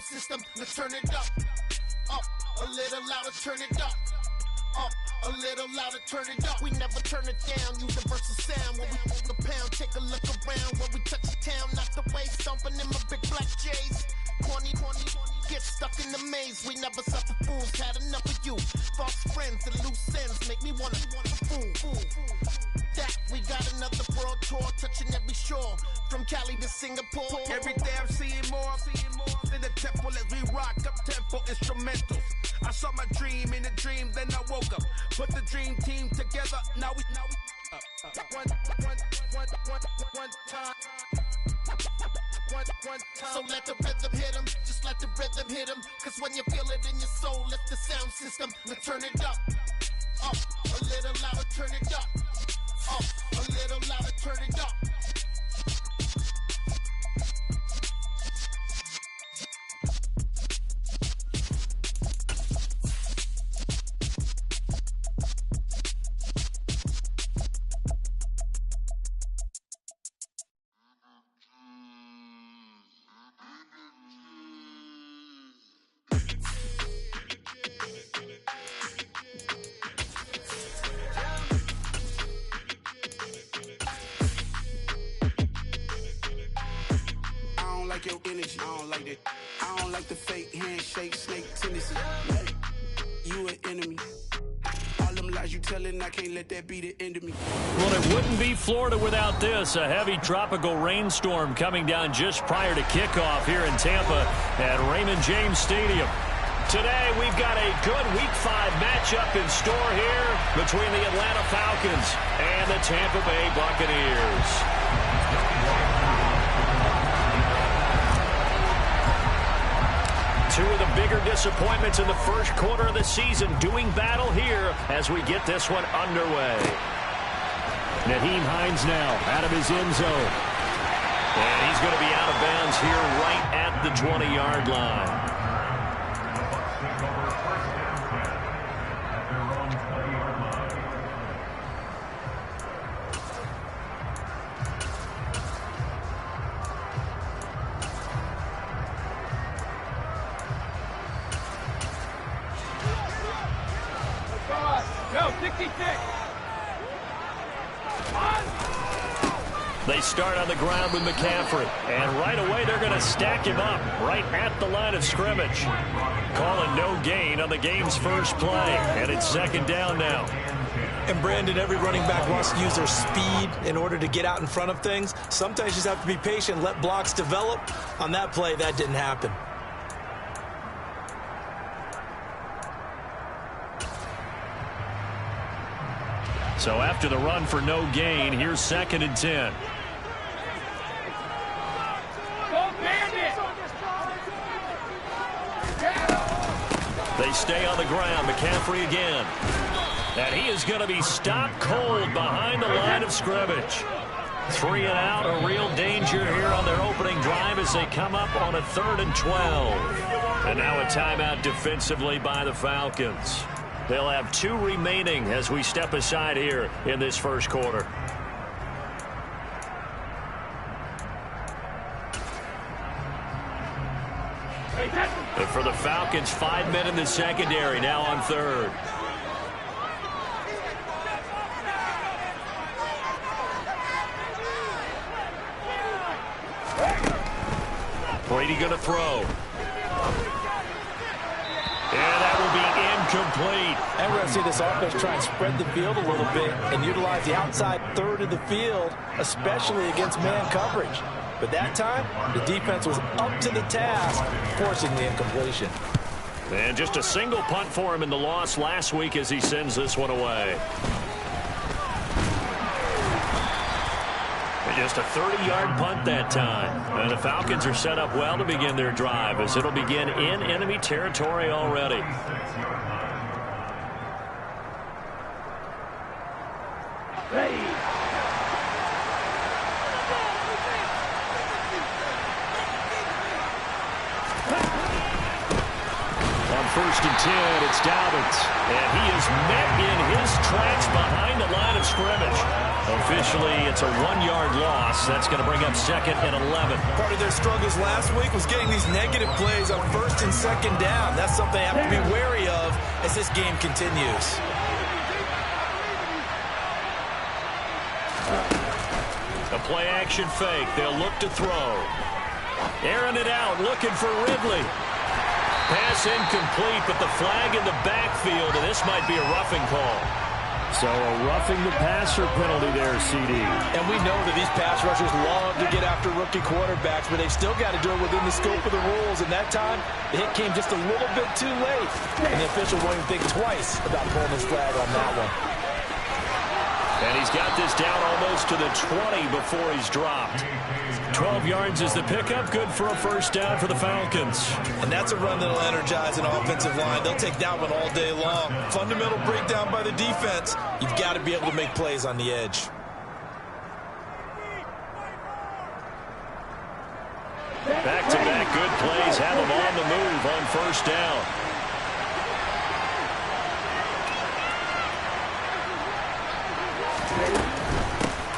system. Let's turn it up. Up, a little louder, turn it up. Up, a little louder, turn it up. We never turn it down, universal sound. When we move the pound, take a look around. When we touch the town, not the way, stomping in my big black J's. Corny, get stuck in the maze. We never suffer fools, had enough of you. False friends and loose ends make me wanna fool. That we got another world tour, touching every shore, from Cali to Singapore. Every day I'm seeing more in the temple as we rock up tempo instrumentals. I saw my dream in a dream, then I woke up. Put the dream team together. Now we one time. So let the rhythm hit 'em, just let the rhythm hit 'em. Cause when you feel it in your soul, lift the sound system. Let's turn it up. Up, a little louder, turn it up. Up, a little louder, turn it up. Your energy, I don't like that. I don't like the fake handshake, snake tendency. You an enemy. All them lies you telling, I can't let that be the end of me. Well, it wouldn't be Florida without this. A heavy tropical rainstorm coming down just prior to kickoff here in Tampa at Raymond James Stadium. Today, we've got a good Week 5 matchup in store here between the Atlanta Falcons and the Tampa Bay Buccaneers. Two of the bigger disappointments in the first quarter of the season doing battle here as we get this one underway. Nyheim Hines now out of his end zone. And he's going to be out of bounds here right at the 20-yard line. They start on the ground with McCaffrey, and right away they're going to stack him up right at the line of scrimmage. Calling no gain on the game's first play, and it's second down now. And Brandon, every running back wants to use their speed in order to get out in front of things. Sometimes you just have to be patient, let blocks develop. On that play, that didn't happen. So after the run for no gain, here's 2nd and 10. They stay on the ground. McCaffrey again. And he is going to be stopped cold behind the line of scrimmage. 3 and out, a real danger here on their opening drive as they come up on a 3rd and 12. And now a timeout defensively by the Falcons. They'll have 2 remaining as we step aside here in this first quarter. And for the Falcons, 5 men in the secondary now on 3rd. Brady going to throw. And that will be incomplete. And we're going to see this offense try and spread the field a little bit and utilize the outside 3rd of the field, especially against man coverage. But that time, the defense was up to the task, forcing the incompletion. And just a single punt for him in the loss last week as he sends this one away. And just a 30-yard punt that time. And the Falcons are set up well to begin their drive as it'll begin in enemy territory already. first and 10, it's Dobbins. And he is met in his tracks behind the line of scrimmage. Officially, it's a 1-yard loss. That's going to bring up 2nd and 11. Part of their struggles last week was getting these negative plays on 1st and 2nd down. That's something they have to be wary of as this game continues. A play-action fake. They'll look to throw. Airing it out, looking for Ridley. Pass incomplete, but the flag in the backfield, and this might be a roughing call. So a roughing the passer penalty there, CD. And we know that these pass rushers love to get after rookie quarterbacks, but they've still got to do it within the scope of the rules. And that time, the hit came just a little bit too late. And the official won't even think twice about pulling his flag on that one. And he's got this down almost to the 20 before he's dropped. 12 yards is the pickup. Good for a first down for the Falcons. And that's a run that'll energize an offensive line. They'll take that one all day long. Fundamental breakdown by the defense. You've got to be able to make plays on the edge. Back-to-back good plays have them on the move on first down.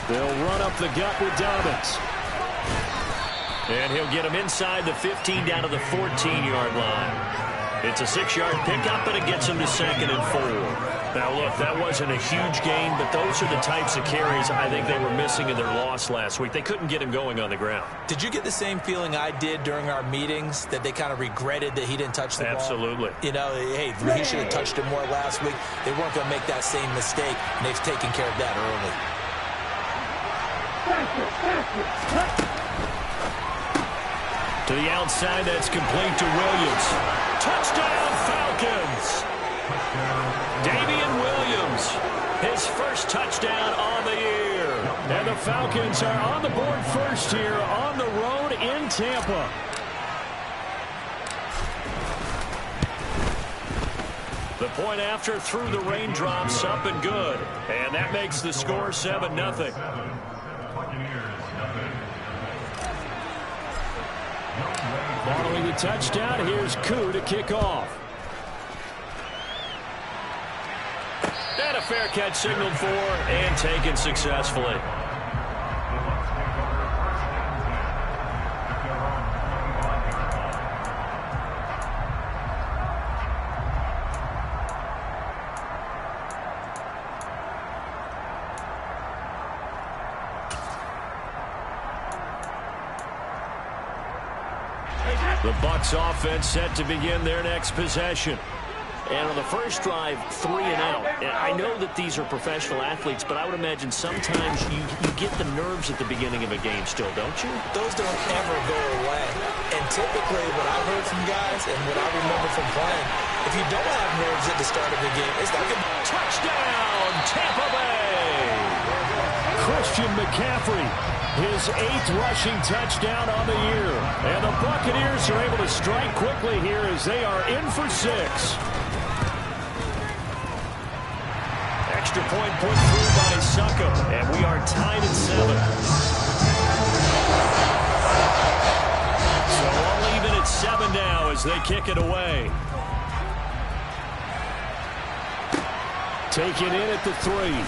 They'll run up the gut with Dobbins. And he'll get him inside the 15 down to the 14-yard line. It's a 6-yard pickup, but it gets him to 2nd and 4. Now, look, that wasn't a huge gain, but those are the types of carries I think they were missing in their loss last week. They couldn't get him going on the ground. Did you get the same feeling I did during our meetings, that they kind of regretted that he didn't touch the ball? Absolutely. You know, hey, he should have touched it more last week. They weren't going to make that same mistake, and they've taken care of that early. To the outside, that's complete to Williams. Touchdown, Falcons! Damian Williams, his first touchdown on the year. And the Falcons are on the board first here on the road in Tampa. The point after through the raindrops, up and good. And that makes the score 7-0. Following the touchdown, here's Koo to kick off. And a fair catch signaled for and taken successfully. The Bucs offense set to begin their next possession. And on the first drive, 3 and out. And I know that these are professional athletes, but I would imagine sometimes you get the nerves at the beginning of a game still, don't you? Those don't ever go away. And typically what I've heard from guys and what I remember from playing, if you don't have nerves at the start of the game, it's not going to... Touchdown, Tampa Bay! Christian McCaffrey, his 8th rushing touchdown on the year. And the Buccaneers are able to strike quickly here as they are in for 6. Extra point put through by Suckham, and we are tied at 7. So all even at 7 now as they kick it away. Taken in at the 3.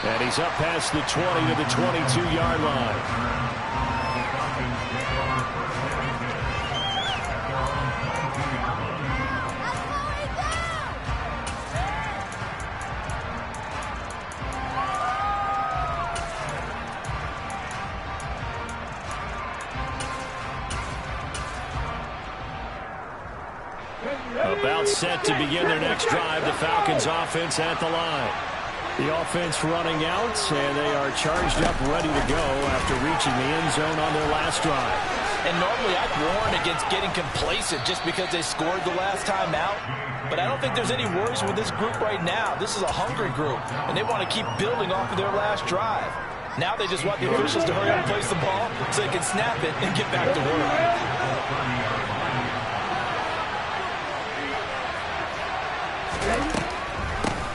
And he's up past the 20 to the 22-yard line. About set to begin their next drive, the Falcons offense at the line. The offense running out, and they are charged up, ready to go after reaching the end zone on their last drive. And normally I'd warn against getting complacent just because they scored the last time out. But I don't think there's any worries with this group right now. This is a hungry group, and they want to keep building off of their last drive. Now they just want the officials to hurry up and place the ball so they can snap it and get back to work.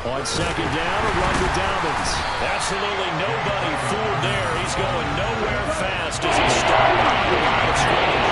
On second down, a run to Dobbins. Absolutely nobody fooled there. He's going nowhere fast as he stopped behind the line of scrimmage.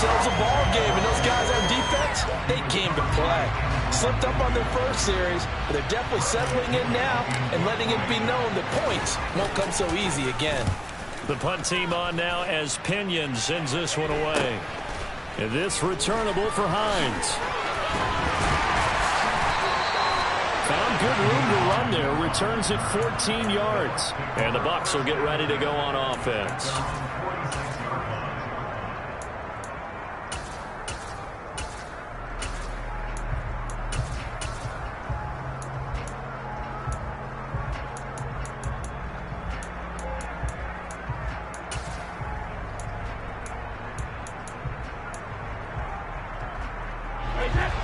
themselves a ball game, and those guys on defense, they came to play. Slipped up on their first series, but they're definitely settling in now and letting it be known that points won't come so easy again. The punt team on now as Pinion sends this one away. And this returnable for Hines. Found good room to run there. Returns it 14 yards. And the Bucs will get ready to go on offense.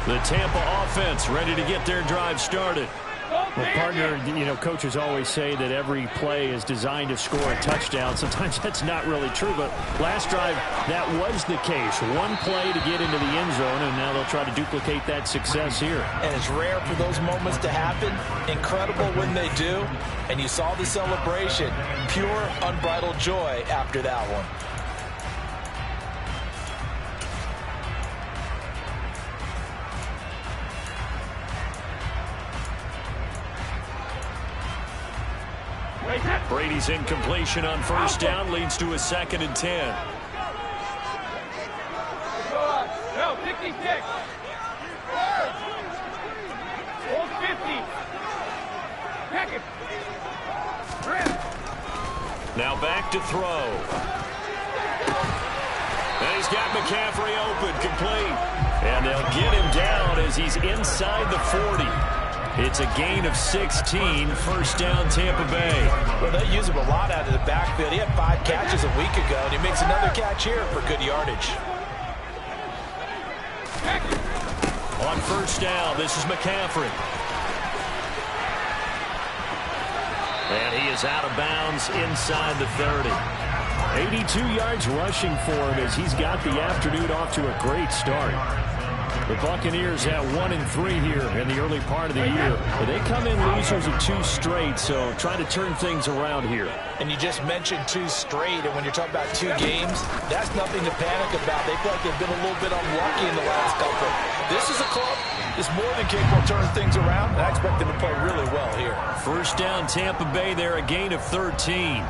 The Tampa offense ready to get their drive started. Well, partner, coaches always say that every play is designed to score a touchdown. Sometimes that's not really true, but last drive, that was the case. One play to get into the end zone, and now they'll try to duplicate that success here. And it's rare for those moments to happen. Incredible when they do. And you saw the celebration. Pure, unbridled joy after that one. Brady's incompletion on first down leads to a 2nd and 10. Now back to throw. And he's got McCaffrey open, complete. And they'll get him down as he's inside the 40. It's a gain of 16, first down Tampa Bay. Well, they use him a lot out of the backfield. He had 5 catches a week ago, and he makes another catch here for good yardage. On first down, this is McCaffrey. And he is out of bounds inside the 30. 82 yards rushing for him as he's got the afternoon off to a great start. The Buccaneers at 1-3 here in the early part of the year. But they come in losers of 2 straight, so trying to turn things around here. And you just mentioned 2 straight, and when you're talking about 2 games, that's nothing to panic about. They feel like they've been a little bit unlucky in the last couple. This is a club that's more than capable of turning things around, and I expect them to play really well here. First down Tampa Bay there, a gain of 13.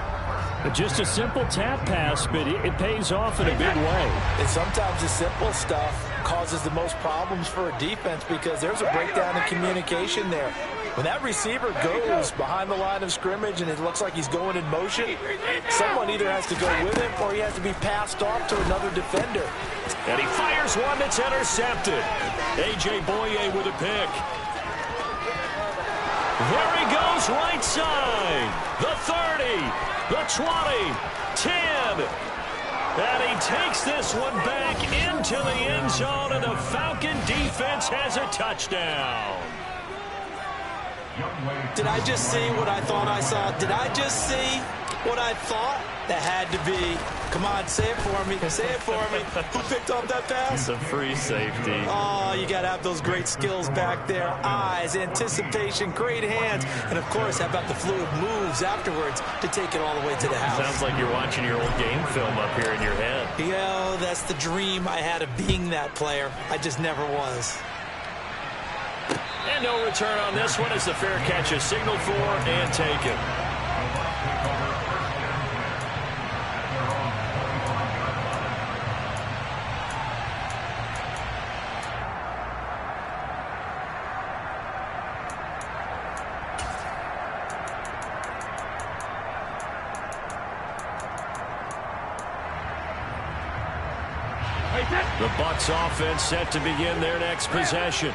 Just a simple tap pass, but it pays off in a big way. And sometimes the simple stuff causes the most problems for a defense because there's a breakdown in communication there. When that receiver goes behind the line of scrimmage and it looks like he's going in motion, someone either has to go with him or he has to be passed off to another defender. And he fires one that's intercepted. A.J. Boye with a pick. There he goes, right side. The 30. The 20, 10, and he takes this one back into the end zone, and the Falcon defense has a touchdown. Did I just see what I thought I saw? Did I just see what I thought? That had to be. Come on, say it for me. Say it for me. Who picked up that pass? It's a free safety. Oh, you got to have those great skills back there. Eyes, anticipation, great hands. And, of course, how about the fluid moves afterwards to take it all the way to the house? Sounds like you're watching your old game film up here in your head. Yeah, that's the dream I had of being that player. I just never was. And no return on this one as the fair catch is signaled for and taken. The Bucs offense set to begin their next possession.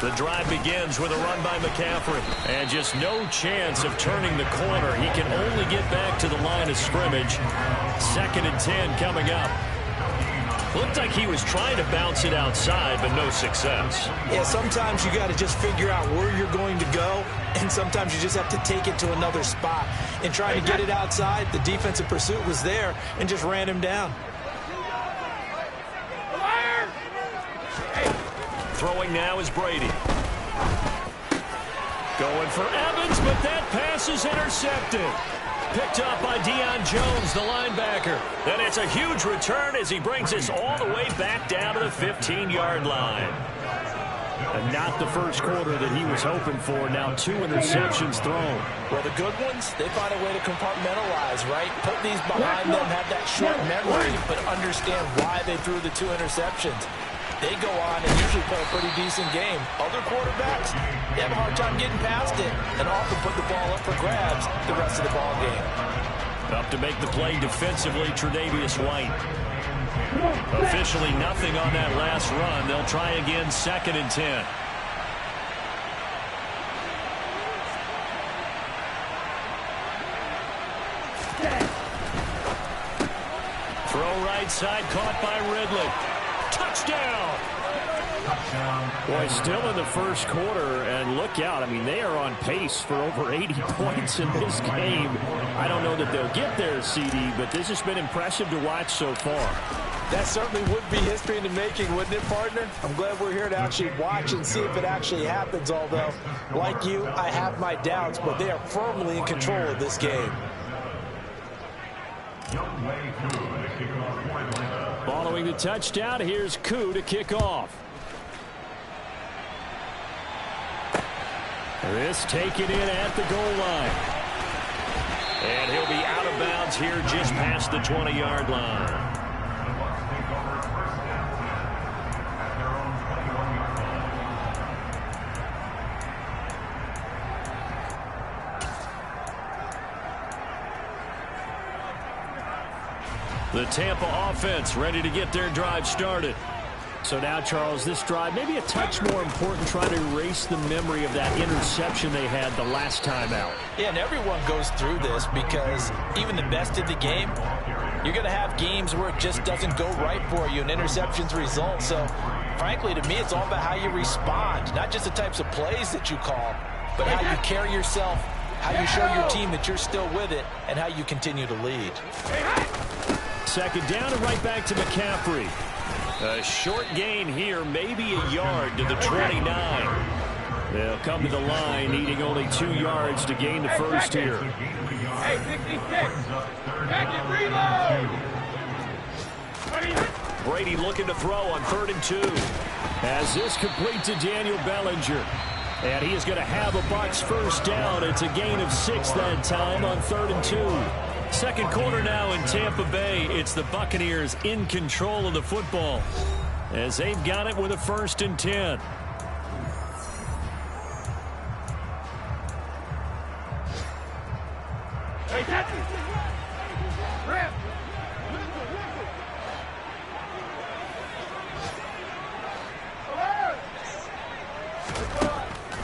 The drive begins with a run by McCaffrey. And just no chance of turning the corner. He can only get back to the line of scrimmage. 2nd and 10 coming up. Looked like he was trying to bounce it outside, but no success. Yeah, sometimes you got to just figure out where you're going to go, and sometimes you just have to take it to another spot. In trying to get it outside, the defensive pursuit was there and just ran him down. Throwing now is Brady. Going for Evans, but that pass is intercepted. Picked up by Deion Jones, the linebacker. And it's a huge return as he brings us all the way back down to the 15-yard line. And not the first quarter that he was hoping for. Now 2 interceptions thrown. Well, the good ones, they find a way to compartmentalize, right? Put these behind them, have that short memory, but understand why they threw the 2 interceptions. They go on and usually play a pretty decent game. Other quarterbacks, they have a hard time getting past it and often put the ball up for grabs the rest of the ball game. Up to make the play defensively, Tre'Davious White. Officially nothing on that last run. They'll try again, 2nd and 10. Throw right side, caught by Ridley. Touchdown! Boy, still in the first quarter, and look out. I mean, they are on pace for over 80 points in this game. I don't know that they'll get there, CD, but this has been impressive to watch so far. That certainly would be history in the making, wouldn't it, partner? I'm glad we're here to actually watch and see if it actually happens, although, like you, I have my doubts, but they are firmly in control of this game. Following the touchdown, here's Koo to kick off. This taken in at the goal line. And he'll be out of bounds here just past the 20-yard line. The Tampa offense ready to get their drive started. So now, Charles, this drive maybe a touch more important, trying to erase the memory of that interception they had the last time out. Yeah, and everyone goes through this because even the best of the game, you're going to have games where it just doesn't go right for you and interceptions result. So, frankly, to me, it's all about how you respond, not just the types of plays that you call, but how you carry yourself, how you show your team that you're still with it, and how you continue to lead. 2nd down and right back to McCaffrey. A short gain here, maybe a yard to the 29. They'll come to the line, needing only 2 yards to gain the first here. Hey, 66. Back and reload. Brady looking to throw on 3rd and 2. As this complete to Daniel Bellinger. And he is going to have a Bucs first down. It's a gain of 6 that time on 3rd and 2. Second quarter now in Tampa Bay. It's the Buccaneers in control of the football as they've got it with a 1st and 10.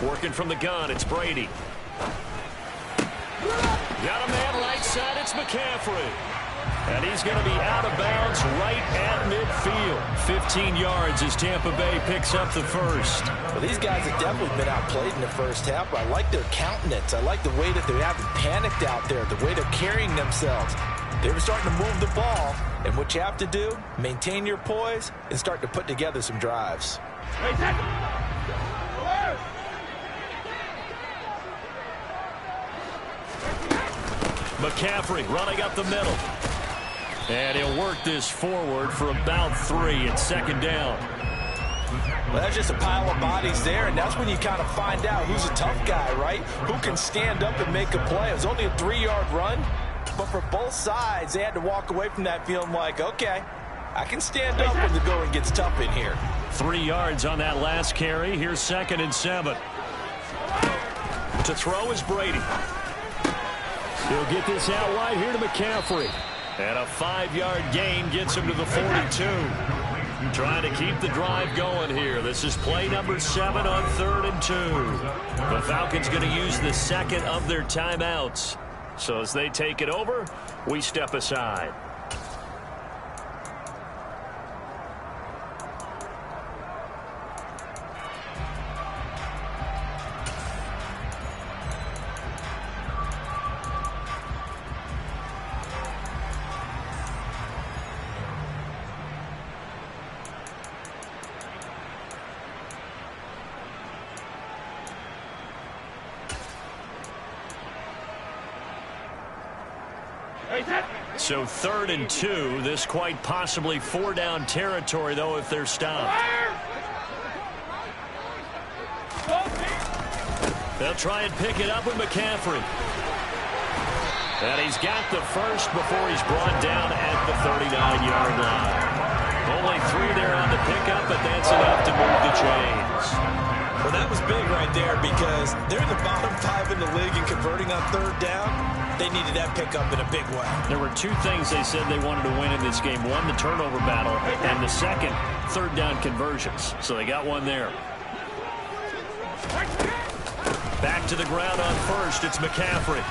Working from the gun, it's Brady. Got a man right side, it's McCaffrey. And he's going to be out of bounds right at midfield. 15 yards as Tampa Bay picks up the first. Well, these guys have definitely been outplayed in the first half, but I like their countenance. I like the way that they haven't panicked out there, the way they're carrying themselves. They were starting to move the ball, and what you have to do, maintain your poise and start to put together some drives. McCaffrey running up the middle. And he'll work this forward for about 3 at 2nd down. Well, that's just a pile of bodies there, and that's when you kind of find out who's a tough guy, right? Who can stand up and make a play. It was only a 3-yard run, but for both sides, they had to walk away from that feeling like, okay, I can stand up when the going gets tough in here. 3 yards on that last carry. Here's 2nd and 7. To throw is Brady. He'll get this out wide here to McCaffrey. And a 5-yard gain gets him to the 42. Trying to keep the drive going here. This is play number 7 on 3rd and 2. The Falcons going to use the 2nd of their timeouts. So as they take it over, we step aside. So 3rd and 2. This quite possibly 4-down territory, though, if they're stopped. They'll try and pick it up with McCaffrey. And he's got the first before he's brought down at the 39-yard line. Only 3 there on the pickup, but that's enough to move the chains. Well, that was big right there because they're in the bottom 5 in the league and converting on 3rd down. They needed that pickup in a big way. There were 2 things they said they wanted to win in this game. One, the turnover battle, and the second, 3rd down conversions. So they got one there. Back to the ground on first. It's McCaffrey.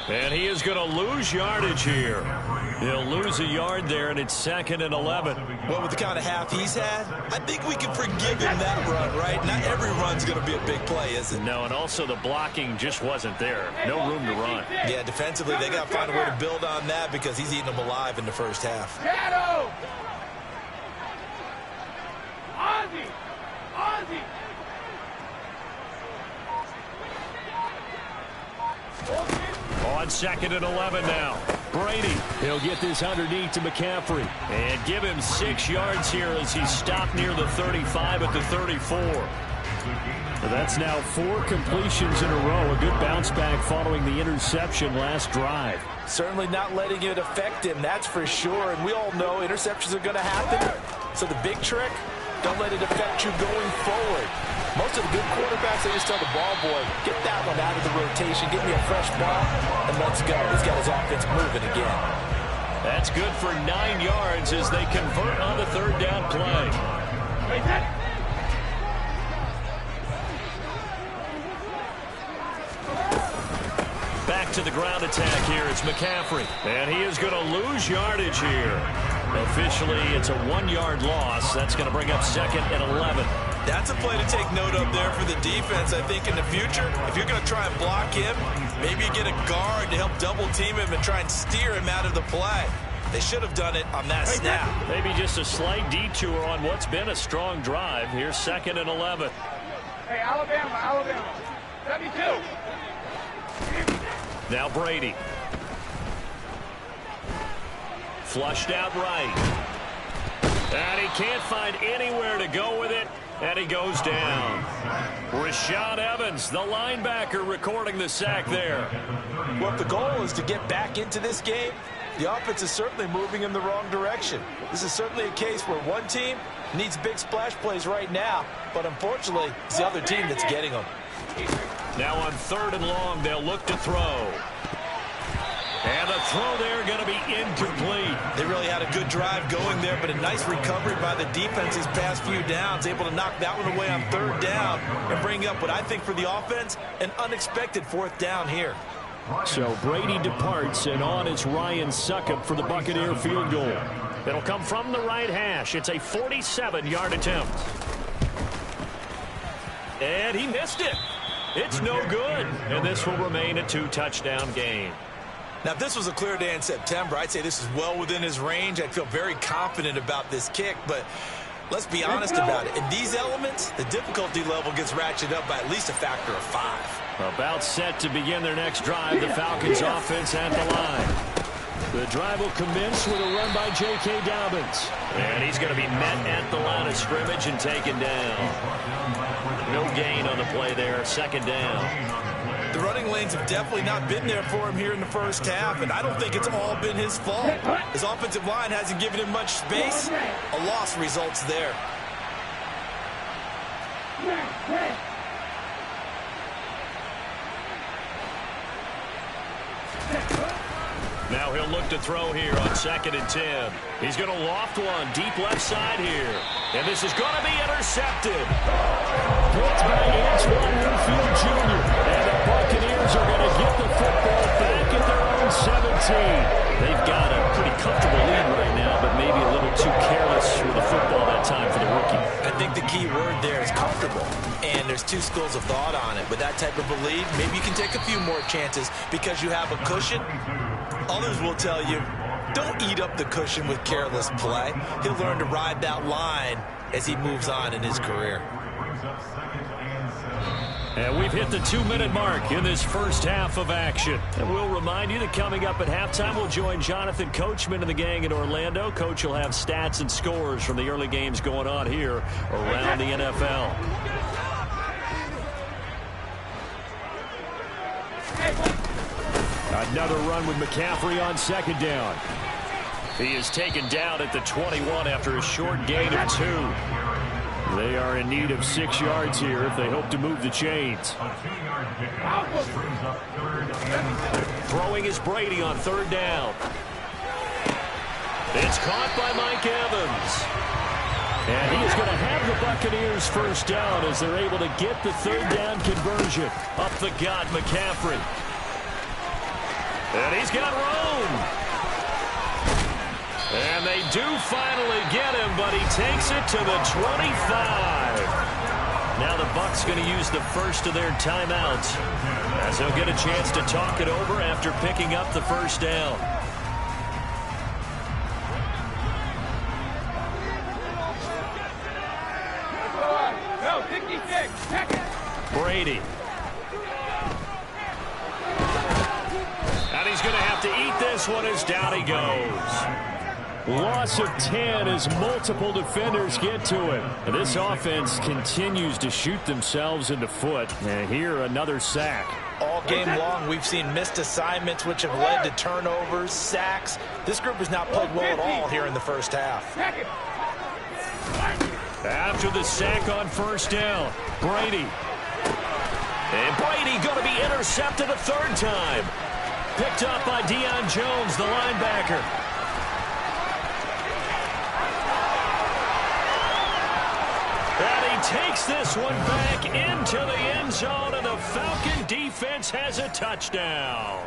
And he is going to lose yardage here. He'll lose a yard there, and it's 2nd and 11. Well, with the kind of half he's had, I think we can forgive him that run, right? Not every run's going to be a big play, is it? No, and also the blocking just wasn't there. No room to run. Yeah, defensively, they got to find a way to build on that because he's eating them alive in the first half. On 2nd and 11 now. Brady. He'll get this underneath to McCaffrey. And give him 6 yards here as he stopped near the 35 at the 34. That's now 4 completions in a row. A good bounce back following the interception last drive. Certainly not letting it affect him, that's for sure. And we all know interceptions are going to happen. So the big trick, don't let it affect you going forward. Most of the good quarterbacks, they just tell the ball boy, get that one out of the rotation, get me a fresh ball, and let's go. He's got his offense moving again. That's good for 9 yards as they convert on the 3rd down play. Back to the ground attack here. It's McCaffrey. And he is going to lose yardage here. Officially, it's a 1-yard loss. That's going to bring up 2nd and 11. That's a play to take note of there for the defense. I think in the future, if you're going to try and block him, maybe you get a guard to help double team him and try and steer him out of the play. They should have done it on that snap. Maybe just a slight detour on what's been a strong drive. Here's 2nd and 11. Hey, Alabama. 72. Now Brady. Flushed out right. And he can't find anywhere to go with it. And he goes down. Rashad Evans, the linebacker, recording the sack there. Well, if the goal is to get back into this game, the offense is certainly moving in the wrong direction. This is certainly a case where one team needs big splash plays right now, but unfortunately, it's the other team that's getting them. Now on 3rd and long, they'll look to throw. And the throw there going to be incomplete. They really had a good drive going there, but a nice recovery by the defense these past few downs, able to knock that one away on 3rd down and bring up what I think for the offense, an unexpected 4th down here. So Brady departs, and on it's Ryan Succop for the Buccaneer field goal. It'll come from the right hash. It's a 47-yard attempt. And he missed it. It's no good. And this will remain a 2-touchdown game. Now, if this was a clear day in September, I'd say this is well within his range. I'd feel very confident about this kick, but let's be honest about it. In these elements, the difficulty level gets ratcheted up by at least a factor of 5. About set to begin their next drive, the Falcons offense at the line. The drive will commence with a run by J.K. Dobbins. And he's going to be met at the line of scrimmage and taken down. No gain on the play there, 2nd down. The running lanes have definitely not been there for him here in the first half, and I don't think it's all been his fault. His offensive line hasn't given him much space. A loss results there. Now he'll look to throw here on 2nd and 10. He's going to loft one deep left side here. And this is going to be intercepted. Picked by Antoine Winfield Jr. And the Buccaneers are going to get the football back at their own 17. They've got a pretty comfortable lead right now, but maybe a little too careless with the football that time for the rookie. I think the key word there is comfortable. And there's 2 schools of thought on it. With that type of a lead, maybe you can take a few more chances because you have a cushion. Others will tell you, don't eat up the cushion with careless play. He'll learn to ride that line as he moves on in his career. And we've hit the 2-minute mark in this first half of action. And we'll remind you that coming up at halftime, we'll join Jonathan Coachman and the gang in Orlando. Coach will have stats and scores from the early games going on here around the NFL. Another run with McCaffrey on second down. He is taken down at the 21 after a short gain of 2. They are in need of 6 yards here if they hope to move the chains. Throwing is Brady on third down. It's caught by Mike Evans. And he is going to have the Buccaneers first down as they're able to get the third down conversion. Up the gut, McCaffrey. And he's got room. And they do finally get him, but he takes it to the 25. Now the Bucs going to use the first of their timeouts as they'll get a chance to talk it over after picking up the first down. Brady. And he's going to have to eat this one as down he goes. Loss of 10 as multiple defenders get to him. This offense continues to shoot themselves in the foot. And here another sack. All game long, we've seen missed assignments which have led to turnovers, sacks. This group has not played well at all here in the first half. After the sack on first down, Brady. And Brady going to be intercepted a third time. Picked up by Deion Jones, the linebacker. And he takes this one back into the end zone, and the Falcon defense has a touchdown.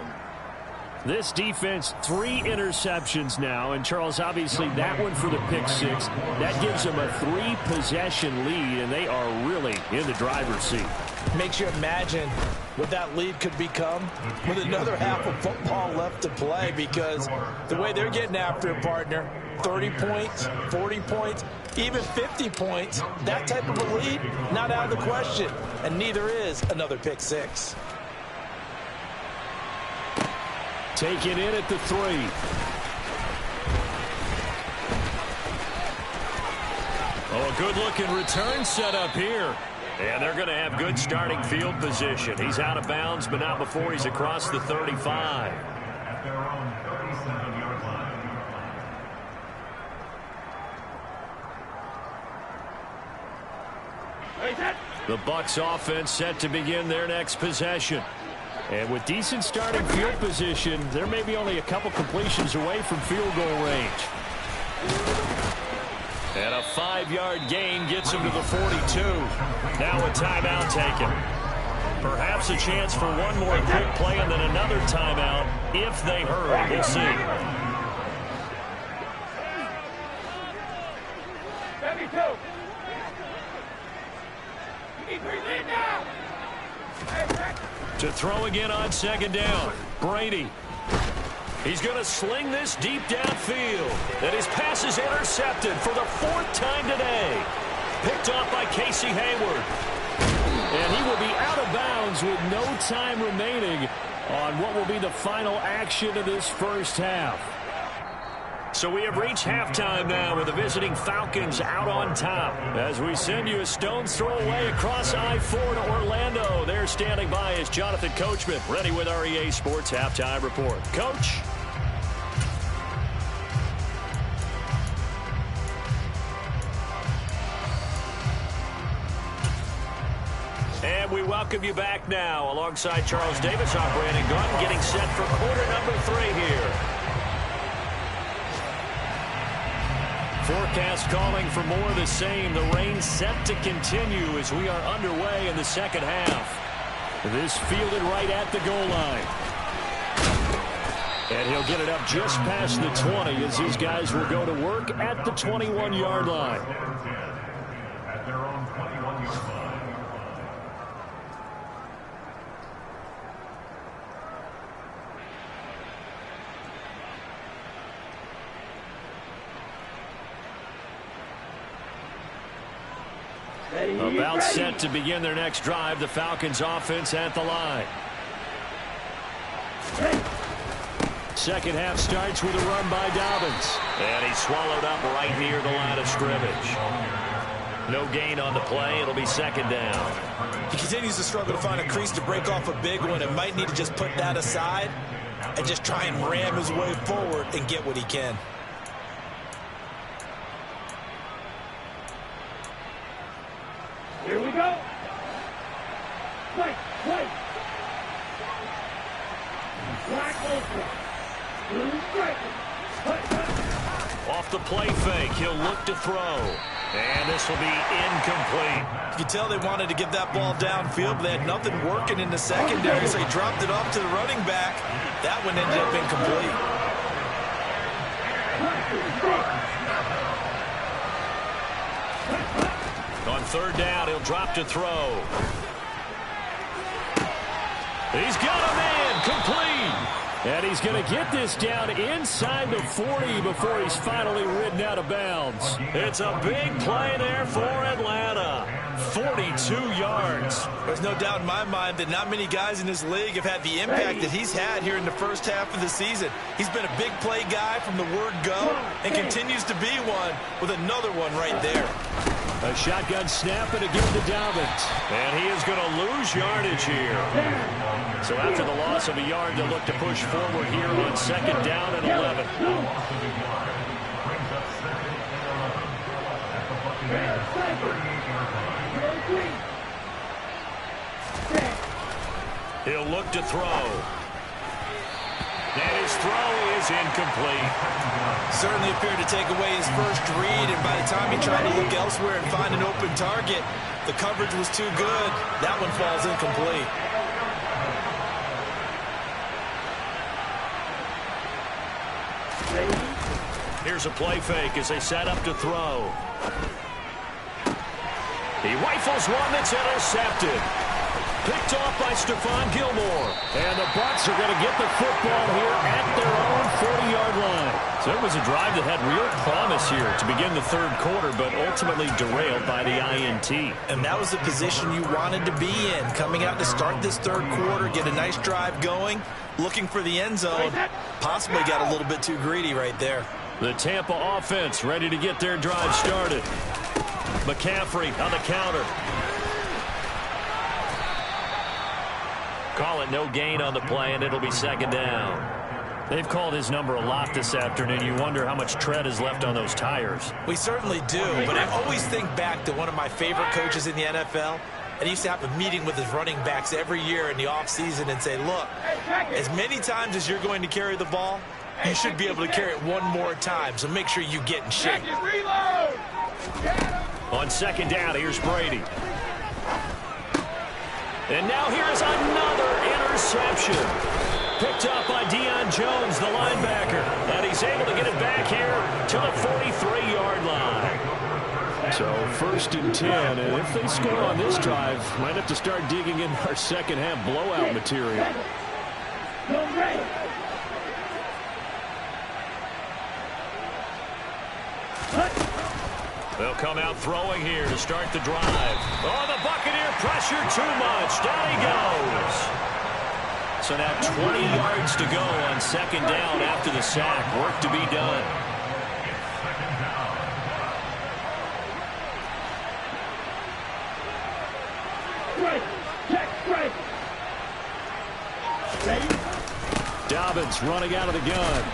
This defense, 3 interceptions now. And, Charles, obviously that one for the pick 6. That gives them a 3-possession lead, and they are really in the driver's seat. Makes you imagine what that lead could become with another half of football left to play, because the way they're getting after it, partner, 30 points, 40 points, even 50 points, that type of a lead, not out of the question. And neither is another pick 6. Taken in at the 3. Oh, a good-looking return set up here. And they're going to have good starting field position. He's out of bounds, but not before he's across the 35. The Bucs offense set to begin their next possession. And with decent starting field position, there may be only a couple completions away from field goal range. And a 5-yard gain gets him to the 42. Now a timeout taken. Perhaps a chance for one more quick play and then another timeout if they hurry. We'll see. To throw again on second down. Brady. He's going to sling this deep downfield. And his pass is intercepted for the 4th time today. Picked off by Casey Hayward. And he will be out of bounds with no time remaining on what will be the final action of this first half. So we have reached halftime now with the visiting Falcons out on top. As we send you a stone's throw away across I-4 to Orlando. There standing by is Jonathan Coachman, ready with our EA Sports Halftime Report. Coach? And we welcome you back now alongside Charles Davis. I'm Brandon Gunn getting set for quarter number 3 here. Forecast calling for more of the same. The rain set to continue as we are underway in the second half. This fielded right at the goal line. And he'll get it up just past the 20 as these guys will go to work at the 21-yard line. At their own 21-yard line. About set to begin their next drive. The Falcons offense at the line. Second half starts with a run by Dobbins. And he's swallowed up right near the line of scrimmage. No gain on the play. It'll be second down. He continues to struggle to find a crease to break off a big one and might need to just put that aside and just try and ram his way forward and get what he can. Here we go. Wait. Black open. Blue strike. Off the play fake, he'll look to throw. And this will be incomplete. You can tell they wanted to get that ball downfield, but they had nothing working in the secondary, so he dropped it off to the running back. That one ended up incomplete. On third down, he'll drop to throw. He's got a man, complete. And he's going to get this down inside the 40 before he's finally ridden out of bounds. It's a big play there for Atlanta. 42 yards. There's no doubt in my mind that not many guys in this league have had the impact that he's had here in the first half of the season. He's been a big play guy from the word go and continues to be one with another one right there. A shotgun snap and again to Dobbins. And he is going to lose yardage here. So after the loss of a yard, they'll look to push forward here on second down and 11. He'll look to throw. And his throw is incomplete. Certainly appeared to take away his first read, and by the time he tried to look elsewhere and find an open target, the coverage was too good. That one falls incomplete. Here's a play fake as they set up to throw. He rifles one that's intercepted. Picked off by Stephon Gilmore. And the Bucs are going to get the football here at their own 40-yard line. So it was a drive that had real promise here to begin the third quarter, but ultimately derailed by the INT. And that was the position you wanted to be in. Coming out to start this third quarter, get a nice drive going, looking for the end zone. Possibly got a little bit too greedy right there. The Tampa offense ready to get their drive started. McCaffrey on the counter. Call it no gain on the play, and it'll be second down. They've called his number a lot this afternoon. You wonder how much tread is left on those tires. We certainly do, but I always think back to one of my favorite coaches in the NFL, and he used to have a meeting with his running backs every year in the offseason and say, look, as many times as you're going to carry the ball, you should be able to carry it one more time, so make sure you get in shape. On second down, here's Brady. And now here's another interception. Picked up by Deion Jones, the linebacker. And he's able to get it back here to the 43-yard line. So 1st and 10, and if they score on this drive, might have to start digging in our second half blowout material. They'll come out throwing here to start the drive. Oh, the Buccaneer pressure too much. Down he goes. So now 20 yards to go on second down after the sack. Work to be done. Dobbins running out of the gun.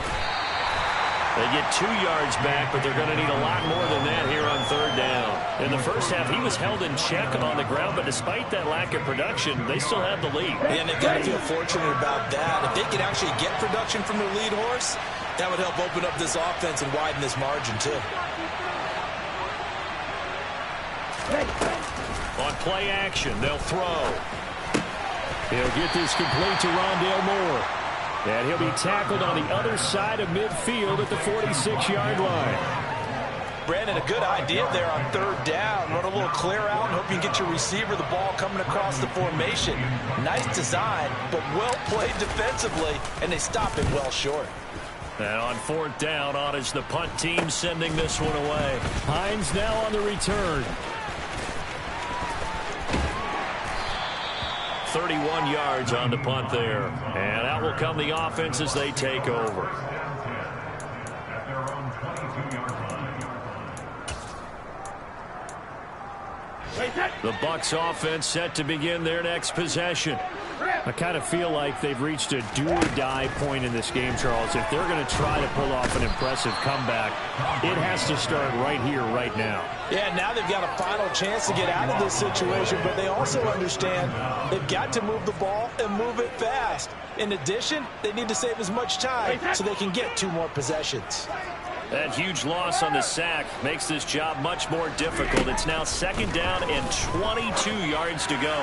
They get 2 yards back, but they're going to need a lot more than that here on third down. In the first half, he was held in check on the ground, but despite that lack of production, they still have the lead. And they've got to feel fortunate about that. If they can actually get production from their lead horse, that would help open up this offense and widen this margin, too. On play action, they'll throw. He'll get this complete to Rondale Moore. And he'll be tackled on the other side of midfield at the 46-yard line. Brandon, a good idea there on third down. Run a little clear out and hope you can get your receiver the ball coming across the formation. Nice design, but well played defensively, and they stop it well short. And on fourth down, on is the punt team sending this one away. Hines now on the return. 31 yards on the punt there. And out will come the offense as they take over. At their own 22-yard line. The Bucs offense set to begin their next possession. I kind of feel like they've reached a do-or-die point in this game, Charles. If they're going to try to pull off an impressive comeback, it has to start right here, right now. Yeah, now they've got a final chance to get out of this situation, but they also understand they've got to move the ball and move it fast. In addition, they need to save as much time so they can get 2 more possessions. That huge loss on the sack makes this job much more difficult. It's now 2nd down and 22 yards to go.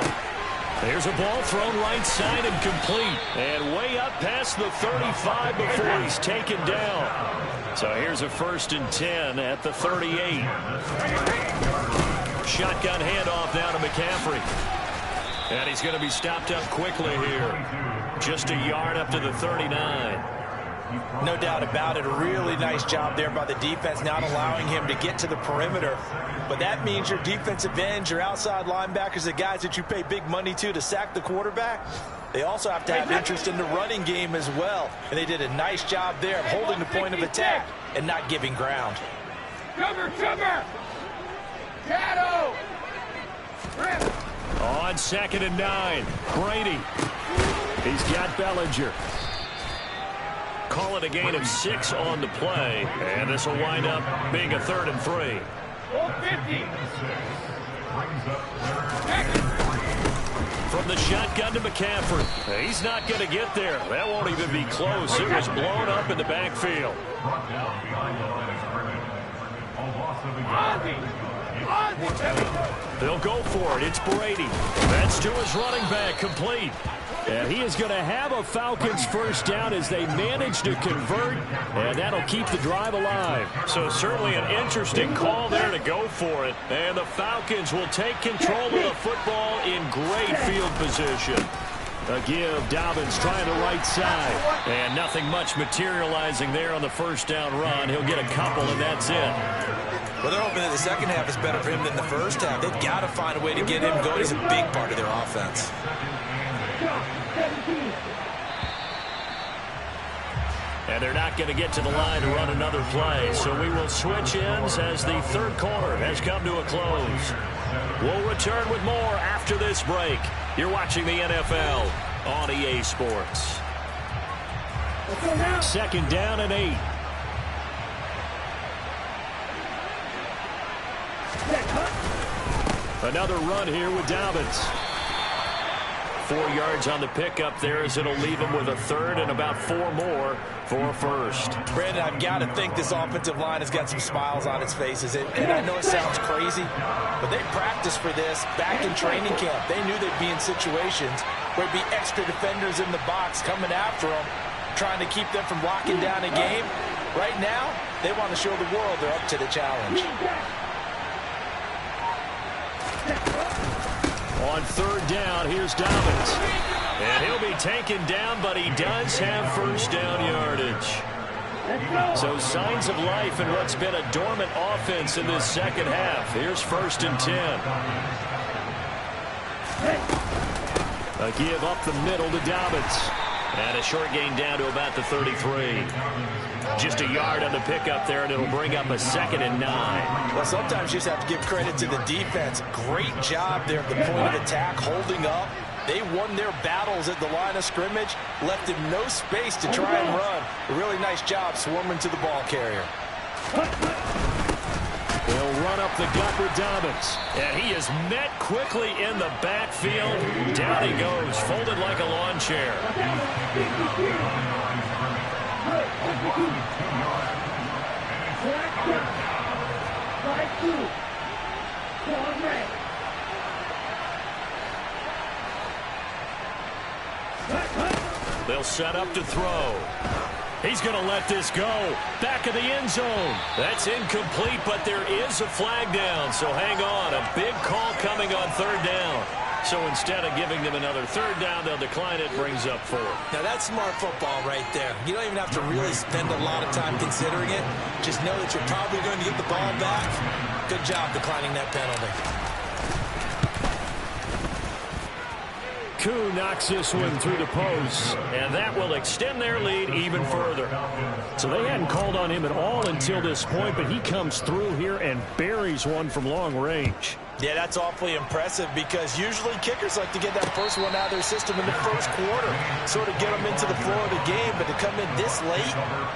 There's a ball thrown right side and complete. And way up past the 35 before he's taken down. So here's a 1st and 10 at the 38. Shotgun handoff now to McCaffrey. And he's going to be stopped up quickly here. Just a yard up to the 39. No doubt about it. A really nice job there by the defense, not allowing him to get to the perimeter. But that means your defensive ends, your outside linebackers, the guys that you pay big money to sack the quarterback, they also have to have interest in the running game as well. And they did a nice job there of holding the point of attack and not giving ground. Cover! Shadow! On 2nd and 9, Brady. He's got Bellinger. Call it a gain of 6 on the play, and this will wind up being a 3rd and 3. 50. From the shotgun to McCaffrey. He's not going to get there. That won't even be close. It was blown up in the backfield. Brought down behind the line of scrimmage. A loss of a yard. They'll go for it. It's Brady. That's to his running back, complete. And he is going to have a Falcons 1st down as they manage to convert, and that'll keep the drive alive. So certainly an interesting call there to go for it. And the Falcons will take control of the football in great field position. A give, Dobbins trying the right side. And nothing much materializing there on the 1st down run. He'll get a couple, and that's it. Well, they're hoping that the second half is better for him than the first half. They've got to find a way to get him going. He's a big part of their offense. And they're not going to get to the line to run another play. So we will switch ends as the 3rd quarter has come to a close. We'll return with more after this break. You're watching the NFL on EA Sports. 2nd down and 8. Another run here with Dobbins. 4 yards on the pickup there as it'll leave him with a 3rd and about 4 more for a 1st. Brandon, I've got to think this offensive line has got some smiles on its faces. And I know it sounds crazy, but they practiced for this back in training camp. They knew they'd be in situations where there'd be extra defenders in the box coming after them, trying to keep them from locking down a game. Right now, they want to show the world they're up to the challenge. On 3rd down, here's Dobbins. And he'll be taken down, but he does have 1st down yardage. So signs of life in what's been a dormant offense in this 2nd half. Here's 1st and 10. A give up the middle to Dobbins. And a short gain down to about the 33. Just a yard on the pickup there, and it'll bring up a 2nd and 9. Well, sometimes you just have to give credit to the defense. Great job there at the point of attack, holding up. They won their battles at the line of scrimmage, left him no space to try and run. A really nice job swarming to the ball carrier. He'll run up the gut with Dobbins. And he is met quickly in the backfield. Down he goes, folded like a lawn chair. They'll set up to throw. He's going to let this go. Back of the end zone. That's incomplete, but there is a flag down. So hang on. A big call coming on 3rd down. So instead of giving them another 3rd down, they'll decline it, brings up 4. Now that's smart football right there. You don't even have to really spend a lot of time considering it. Just know that you're probably going to get the ball back. Good job declining that penalty. Koo knocks this one through the post. And that will extend their lead even further. So they hadn't called on him at all until this point, but he comes through here and buries one from long range. Yeah, that's awfully impressive because usually kickers like to get that first one out of their system in the first quarter, sort of get them into the flow of the game, but to come in this late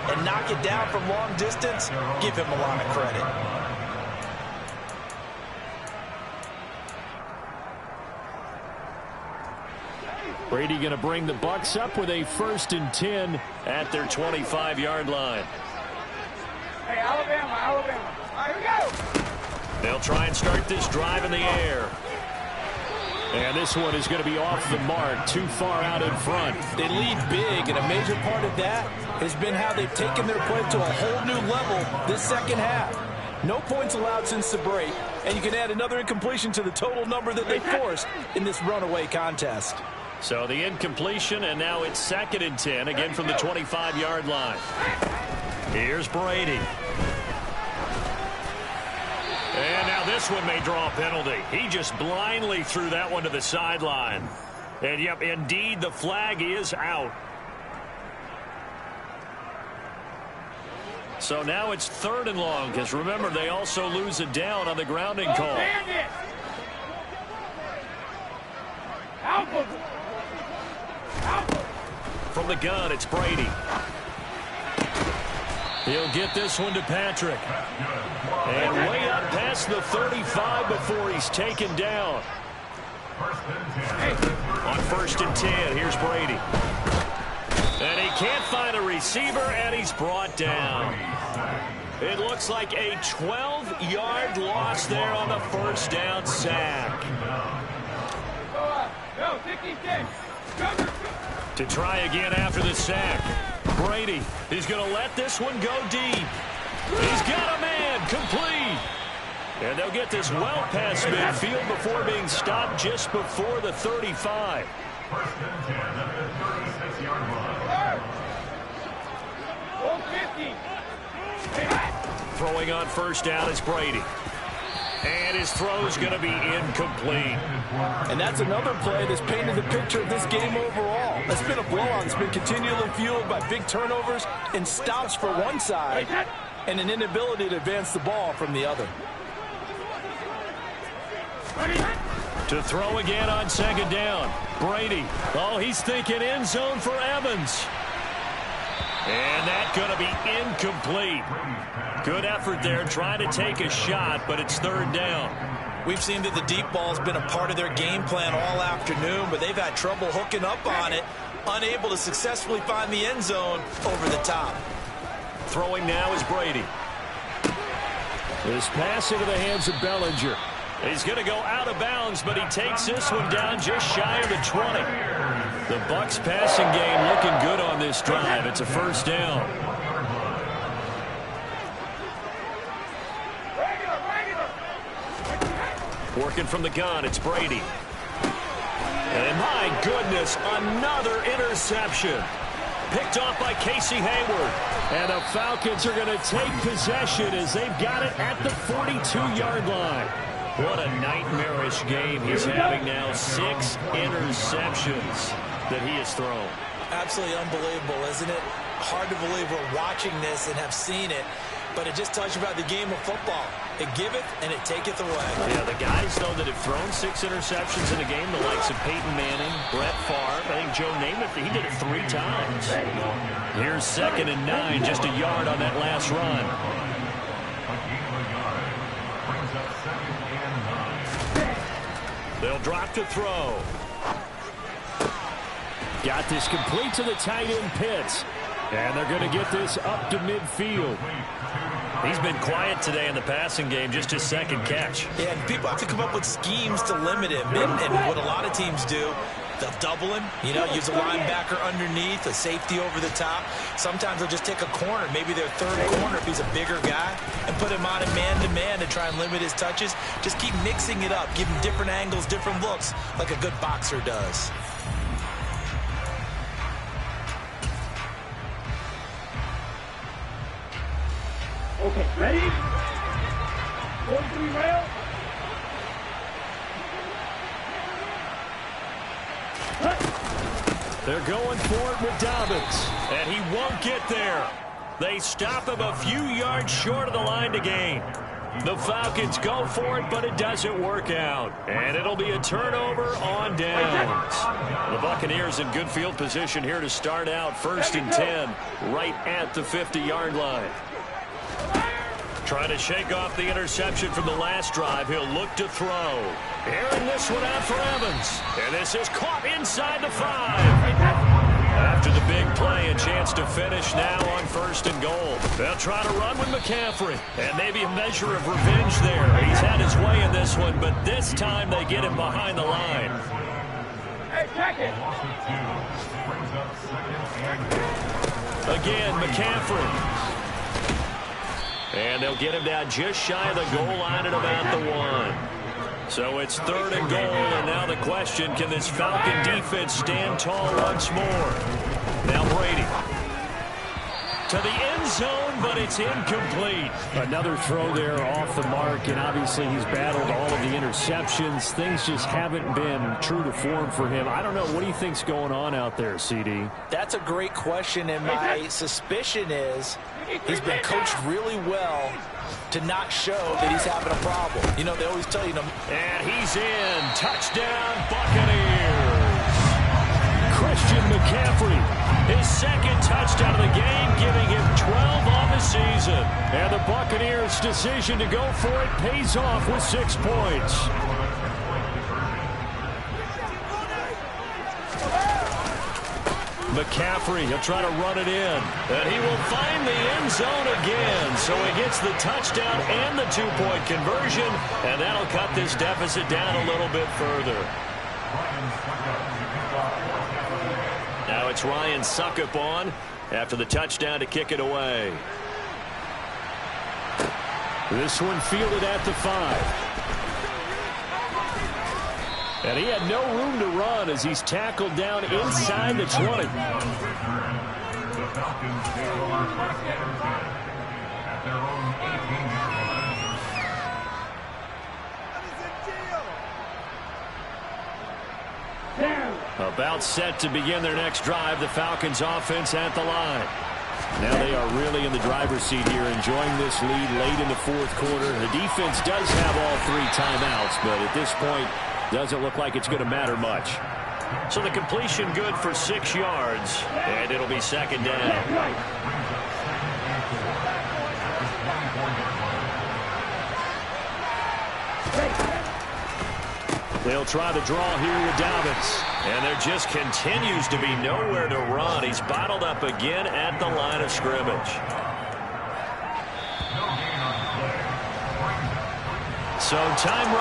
and knock it down from long distance, give him a lot of credit. Brady going to bring the Bucs up with a 1st and 10 at their 25-yard line. Hey, Alabama. All right, here we go. They'll try and start this drive in the air. And this one is going to be off the mark, too far out in front. They lead big, and a major part of that has been how they've taken their play to a whole new level this second half. No points allowed since the break, and you can add another incompletion to the total number that they forced in this runaway contest. So the incompletion, and now it's 2nd and 10, again from the 25-yard line. Here's Brady. And now this one may draw a penalty. He just blindly threw that one to the sideline. And, yep, indeed, the flag is out. So now it's 3rd and long, because remember, they also lose it down on the grounding call. From the gun, it's Brady. He'll get this one to Patrick. And way up past the 35 before he's taken down. On 1st and 10, here's Brady. And he can't find a receiver, and he's brought down. It looks like a 12-yard loss there on the 1st down sack. To try again after the sack. Brady is going to let this one go deep. He's got a man, complete. And they'll get this well past midfield before being stopped just before the 35. 1st and 10 at the 36-yard line. Throwing on 1st down is Brady. And his throw's going to be incomplete. And that's another play that's painted the picture of this game overall. It's been a blowout. It's been continually fueled by big turnovers and stops for one side and an inability to advance the ball from the other. To throw again on 2nd down. Brady. Oh, he's thinking end zone for Evans. And that's going to be incomplete. Good effort there, trying to take a shot, but it's 3rd down. We've seen that the deep ball's been a part of their game plan all afternoon, but they've had trouble hooking up on it, unable to successfully find the end zone over the top. Throwing now is Brady. This pass into the hands of Bellinger. He's going to go out of bounds, but he takes this one down just shy of the 20. The Bucs passing game looking good on this drive. It's a 1st down. Working from the gun, it's Brady. And my goodness, another interception. Picked off by Casey Hayward. And the Falcons are going to take possession as they've got it at the 42-yard line. What a nightmarish game he's having now. 6 interceptions that he has thrown. Absolutely unbelievable, isn't it? Hard to believe we're watching this and have seen it, but it just tells you about the game of football. It giveth and it taketh away. Yeah, the guys, though, that have thrown 6 interceptions in a game, the likes of Peyton Manning, Brett Favre, I think Joe Namath, he did it 3 times. Here's 2nd and 9, just a yard on that last run. They'll drop to throw. Got this complete to the tight end Pitts. And they're going to get this up to midfield. He's been quiet today in the passing game, just his 2nd catch. Yeah, and people have to come up with schemes to limit him. And what a lot of teams do, they'll double him, use a linebacker underneath, a safety over the top. Sometimes they'll just take a corner, maybe their 3rd corner if he's a bigger guy, and put him on a man-to-man to try and limit his touches. Just keep mixing it up, give him different angles, different looks, like a good boxer does. Okay, ready? 43 rail. They're going for it with Dobbins. And he won't get there. They stop him a few yards short of the line to gain. The Falcons go for it, but it doesn't work out. And it'll be a turnover on downs. The Buccaneers in good field position here to start out 1st and 10, right at the 50-yard line. Trying to shake off the interception from the last drive. He'll look to throw. Airing this one out for Evans. And this is caught inside the 5. After the big play, a chance to finish now on 1st and goal. They'll try to run with McCaffrey. And maybe a measure of revenge there. He's had his way in this one, but this time they get him behind the line. Hey, check it. Again, McCaffrey. And they'll get him down just shy of the goal line at about the 1. So it's 3rd and goal, and now the question, can this Falcon defense stand tall once more? Now Brady to the end zone, but it's incomplete. Another throw there off the mark, and obviously he's battled all of the interceptions. Things just haven't been true to form for him. I don't know. What do you think's going on out there, CD? That's a great question, and my suspicion is he's been coached really well to not show that he's having a problem. You know, they always tell you to... And he's in. Touchdown, Buccaneers. Christian McCaffrey, his 2nd touchdown of the game, giving him 12 on the season. And the Buccaneers' decision to go for it pays off with 6 points. McCaffrey, he'll try to run it in. And he will find the end zone again. So he gets the touchdown and the 2-point conversion. And that'll cut this deficit down a little bit further. Now it's Ryan Suckup on after the touchdown to kick it away. This one fielded at the 5. And he had no room to run as he's tackled down inside the 20. The Falcons take over 1st and 10 at their own 18-yard line. About set to begin their next drive, the Falcons offense at the line. Now they are really in the driver's seat here, enjoying this lead late in the 4th quarter. The defense does have all 3 timeouts, but at this point, doesn't look like it's going to matter much. So the completion good for 6 yards, and it'll be 2nd down. They'll try the draw here with Dobbins. And there just continues to be nowhere to run. He's bottled up again at the line of scrimmage. So time runs.